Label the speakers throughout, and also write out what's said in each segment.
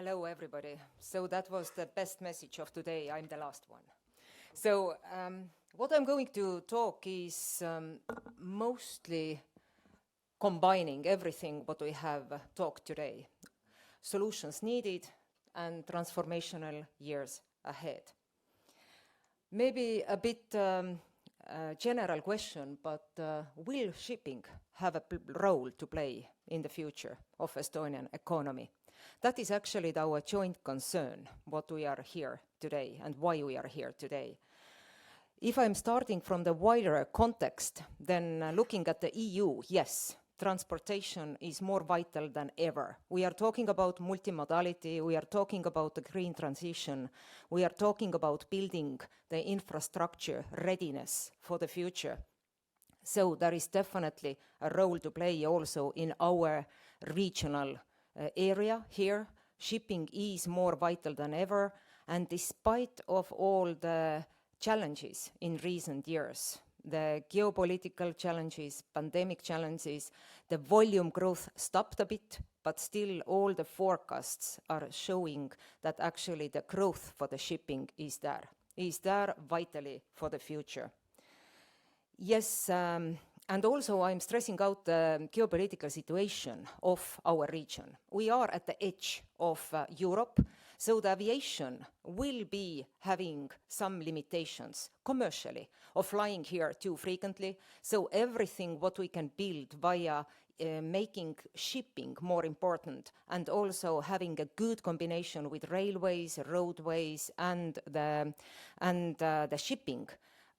Speaker 1: Hello, everybody. So that was the best message of today. I'm the last one. So what I'm going to talk is mostly combining everything what we have talked today. Solutions needed and transformational years ahead. Maybe a bit general question, but will shipping have a role to play in the future of Estonian economy? That is actually our joint concern, what we are here today and why we are here today. If I'm starting from the wider context, then looking at the EU, yes, transportation is more vital than ever. We are talking about multimodality, we are talking about the green transition, we are talking about building the infrastructure readiness for the future. So there is definitely a role to play also in our regional area here. Shipping is more vital than ever, and despite of all the challenges in recent years, the geopolitical challenges, pandemic challenges, the volume growth stopped a bit, but still all the forecasts are showing that actually the growth for the shipping is there vitally for the future. Yes, and also I'm stressing out the geopolitical situation of our region. We are at the edge of Europe, so the aviation will be having some limitations commercially of flying here too frequently. So everything what we can build via making shipping more important and also having a good combination with railways, roadways and the shipping,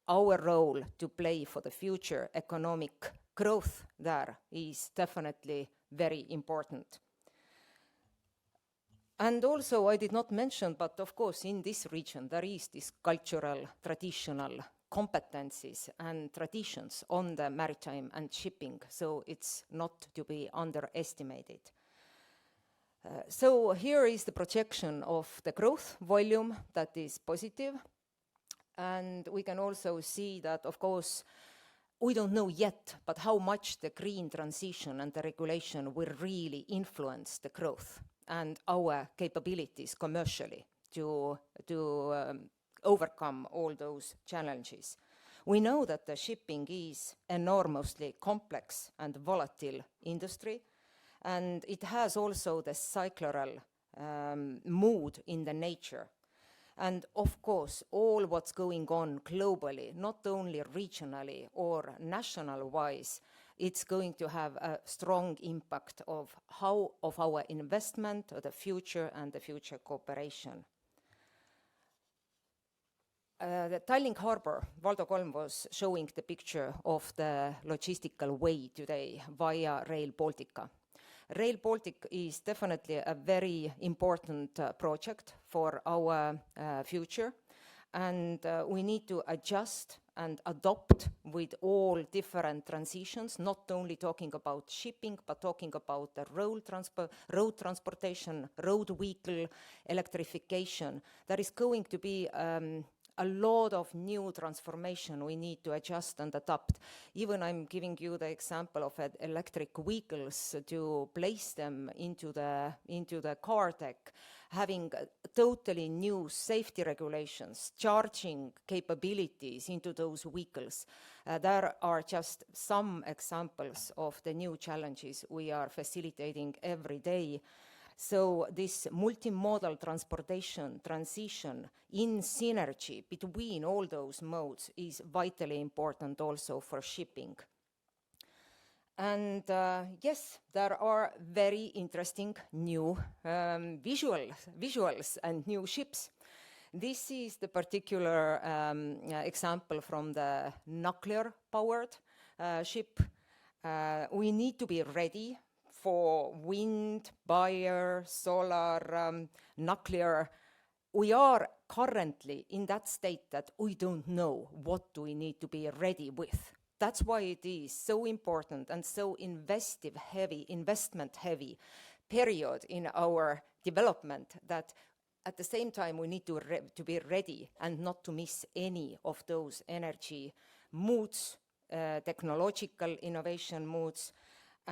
Speaker 1: our role to play for the future economic growth there is definitely very important. And also I did not mention, but of course in this region there is this cultural, traditional competencies and traditions on the maritime and shipping, so it's not to be underestimated. So here is the projection of the growth volume that is positive. And we can also see that, of course, we don't know yet, but how much the green transition and the regulation will really influence the growth and our capabilities commercially to overcome all those challenges. We know that the shipping is enormously complex and volatile industry, and it has also the cyclical mood in the nature. And of course, all what's going on globally, not only regionally or national-wise, it's going to have a strong impact of our investment, of the future and the future cooperation. The Tallink Harbour, Valdo Kolm was showing the picture of the logistical way today via Rail Baltica. Rail Baltic is definitely a very important project for our future, and we need to adjust and adopt with all different transitions, not only talking about shipping, but talking about the road transportation, road vehicle electrification. There is going to be a lot of new transformation we need to adjust and adapt. Even I'm giving you the example of electric vehicles to place them into the car tech, having totally new safety regulations, charging capabilities into those vehicles. There are just some examples of the new challenges we are facilitating every day. So this multimodal transportation transition in synergy between all those modes is vitally important also for shipping. And yes, there are very interesting new visuals and new ships. This is the particular example from the nuclear-powered ship. We need to be ready for wind, bio, solar, nuclear. We are currently in that state that we don't know what do we need to be ready with. That's why it is so important and so investment heavy period in our development that at the same time we need to be ready and not to miss any of those energy moods, technological innovation moods.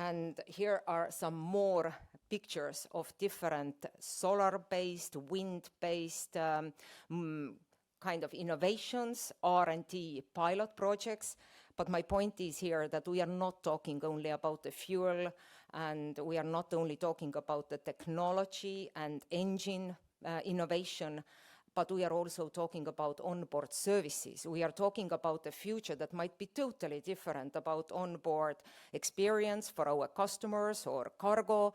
Speaker 1: And here are some more pictures of different solar-based, wind-based kind of innovations, R&D pilot projects. But my point is here that we are not talking only about the fuel, and we are not only talking about the technology and engine innovation, but we are also talking about onboard services. We are talking about a future that might be totally different about onboard experience for our customers or cargo.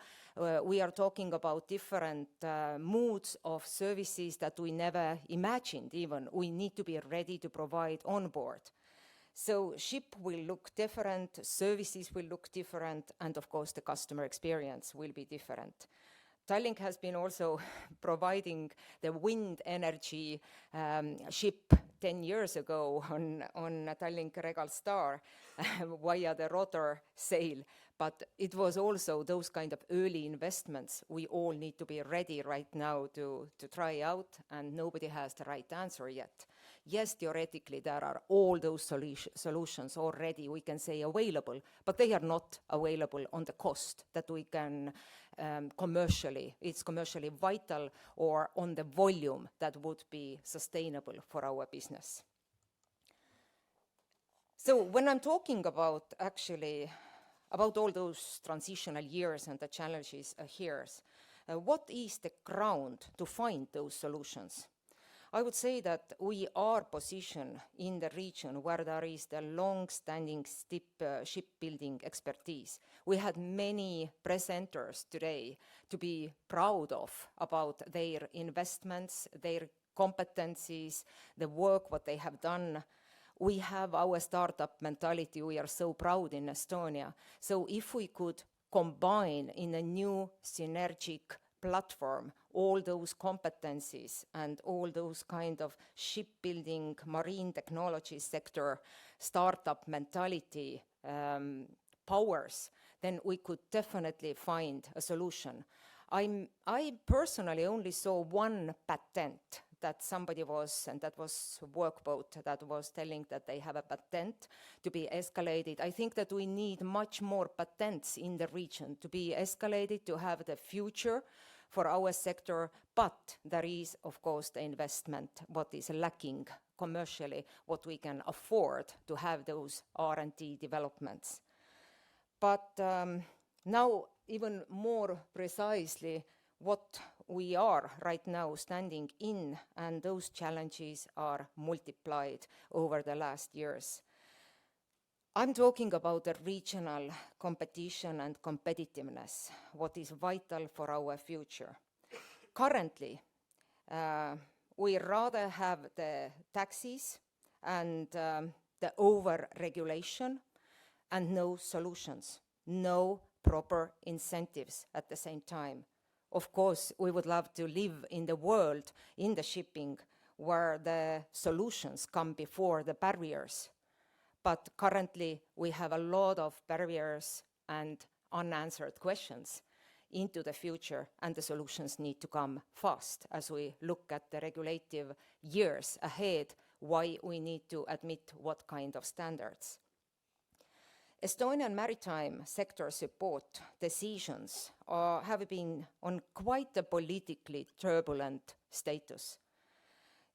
Speaker 1: We are talking about different moods of services that we never imagined even. We need to be ready to provide onboard. So ship will look different, services will look different, and of course the customer experience will be different. Tallink has been also providing the wind energy ship 10 years ago on Tallink Regal Star via the rotor sail, but it was also those kind of early investments we all need to be ready right now to try out, and nobody has the right answer yet. Yes, theoretically there are all those solutions already, we can say, available, but they are not available on the cost that we can it's commercially vital, or on the volume that would be sustainable for our business. So when I'm talking about all those transitional years and the challenges here, what is the ground to find those solutions? I would say that we are positioned in the region where there is the long-standing shipbuilding expertise. We had many presenters today to be proud of about their investments, their competencies, the work, what they have done. We have our startup mentality. We are so proud in Estonia. So if we could combine in a new synergic platform all those competencies and all those kind of shipbuilding, marine technology sector, startup mentality powers, then we could definitely find a solution. I personally only saw one patent that somebody was, and that was Workboat, that was telling that they have a patent to be escalated. I think that we need much more patents in the region to be escalated, to have the future for our sector, but there is, of course, the investment, what is lacking commercially, what we can afford to have those R&D developments. But now, even more precisely, what we are right now standing in, and those challenges are multiplied over the last years. I'm talking about the regional competition and competitiveness, what is vital for our future. Currently, we rather have the taxes and the over-regulation and no solutions, no proper incentives at the same time. Of course, we would love to live in the world, in the shipping, where the solutions come before the barriers. But currently, we have a lot of barriers and unanswered questions into the future, and the solutions need to come fast as we look at the regulative years ahead, why we need to admit what kind of standards. Estonian maritime sector support decisions have been on quite a politically turbulent status.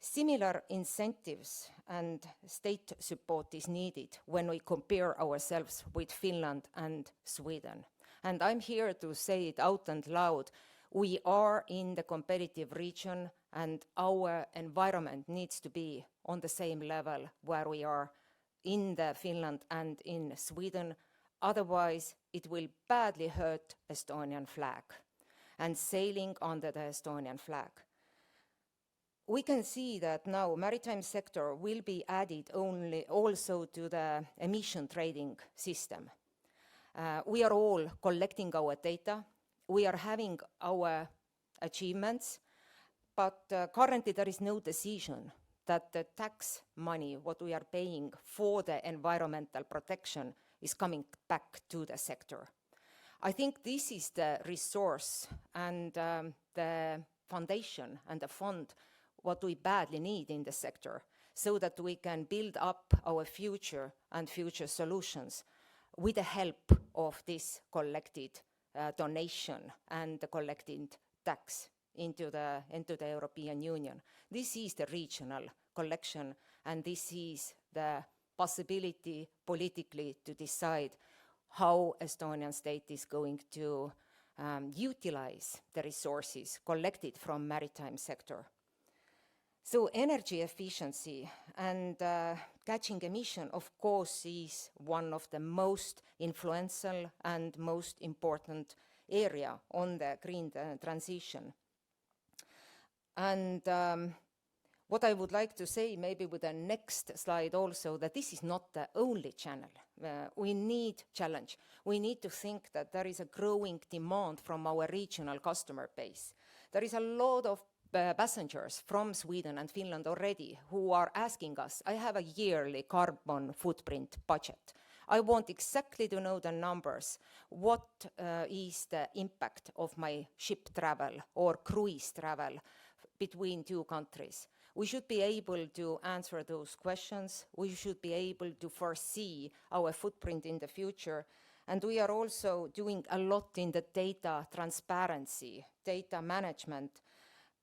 Speaker 1: Similar incentives and state support is needed when we compare ourselves with Finland and Sweden. And I'm here to say it out and loud. We are in the competitive region, and our environment needs to be on the same level where we are in the Finland and in Sweden. Otherwise, it will badly hurt Estonian flag and sailing under the Estonian flag. We can see that now maritime sector will be added also to the emission trading system. We are all collecting our data. We are having our achievements, but currently there is no decision that the tax money, what we are paying for the environmental protection, is coming back to the sector. I think this is the resource and the foundation and the fund what we badly need in the sector, so that we can build up our future and future solutions. with the help of this collected donation and the collected tax into the European Union. This is the regional collection, and this is the possibility politically to decide how Estonian state is going to utilize the resources collected from maritime sector. So energy efficiency and catching emission, of course, is one of the most influential and most important area on the green transition. And what I would like to say, maybe with the next slide also, that this is not the only channel. We need challenge. We need to think that there is a growing demand from our regional customer base. There is a lot of passengers from Sweden and Finland already who are asking us, I have a yearly carbon footprint budget. I want exactly to know the numbers. What is the impact of my ship travel or cruise travel between two countries? We should be able to answer those questions. We should be able to foresee our footprint in the future. And we are also doing a lot in the data transparency, data management.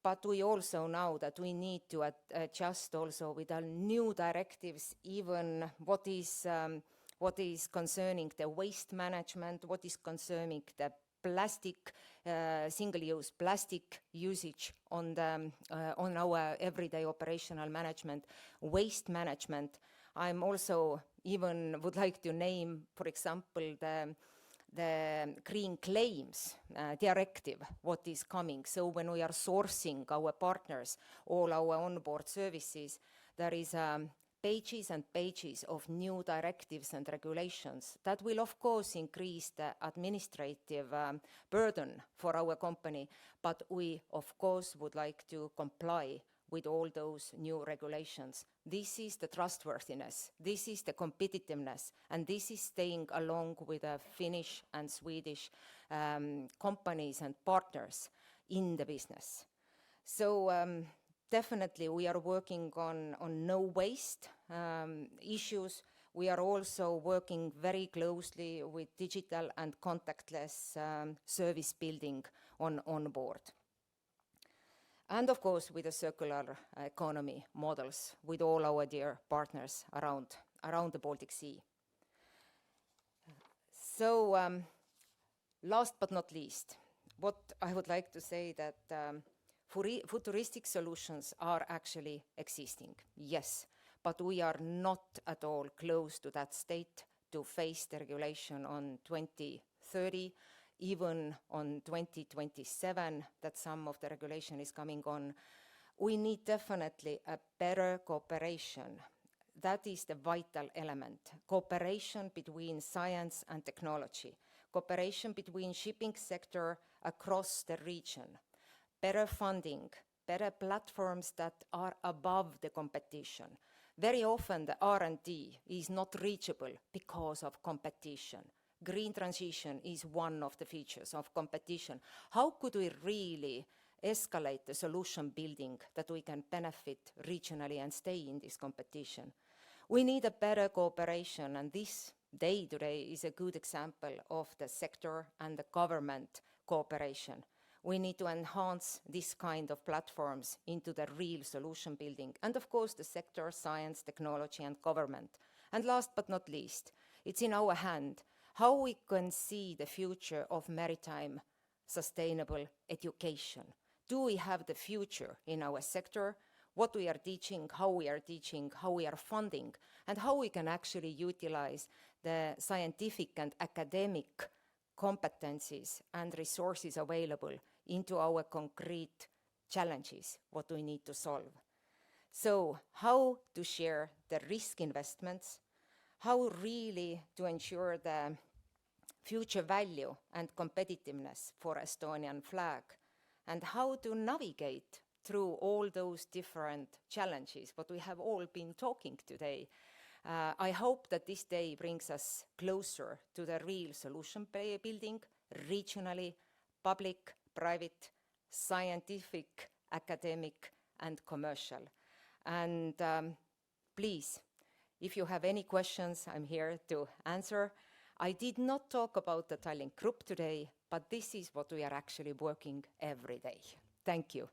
Speaker 1: But we also know that we need to adjust also with our new directives, even what is concerning the waste management, what is concerning the plastic, single-use plastic usage on our everyday operational management, waste management. I'm also even would like to name, for example, the green claims directive, what is coming. So when we are sourcing our partners, all our onboard services, there is pages and pages of new directives and regulations that will of course increase the administrative burden for our company, but we of course would like to comply with all those new regulations. This is the trustworthiness, this is the competitiveness, and this is staying along with the Finnish and Swedish companies and partners in the business. So definitely we are working on no waste issues. We are also working very closely with digital and contactless service building on board. And of course with the circular economy models with all our dear partners around the Baltic Sea. So last but not least, what I would like to say that futuristic solutions are actually existing, yes, but we are not at all close to that state to face the regulation on 2030, even on 2027, that some of the regulation is coming on. We need definitely a better cooperation. That is the vital element. Cooperation between science and technology. Cooperation between shipping sector across the region. Better funding, better platforms that are above the competition. Very often the R&D is not reachable because of competition. Green transition is one of the features of competition. How could we really escalate the solution building that we can benefit regionally and stay in this competition? We need a better cooperation, and this day today is a good example of the sector and the government cooperation. We need to enhance this kind of platforms into the real solution building, and of course the sector, science, technology and government. And last but not least, it's in our hand how we can see the future of maritime sustainable education. Do we have the future in our sector? What we are teaching, how we are funding, and how we can actually utilize the scientific and academic competencies and resources available into our concrete challenges, what we need to solve. So how to share the risk investments, how really to ensure the future value and competitiveness for Estonian flag, and how to navigate through all those different challenges, what we have all been talking today. I hope that this day brings us closer to the real solution building, regionally, public, private, scientific, academic, and commercial. And please, if you have any questions, I'm here to answer. I did not talk about the Tallink Grupp today, but this is what we are actually working every day. Thank you.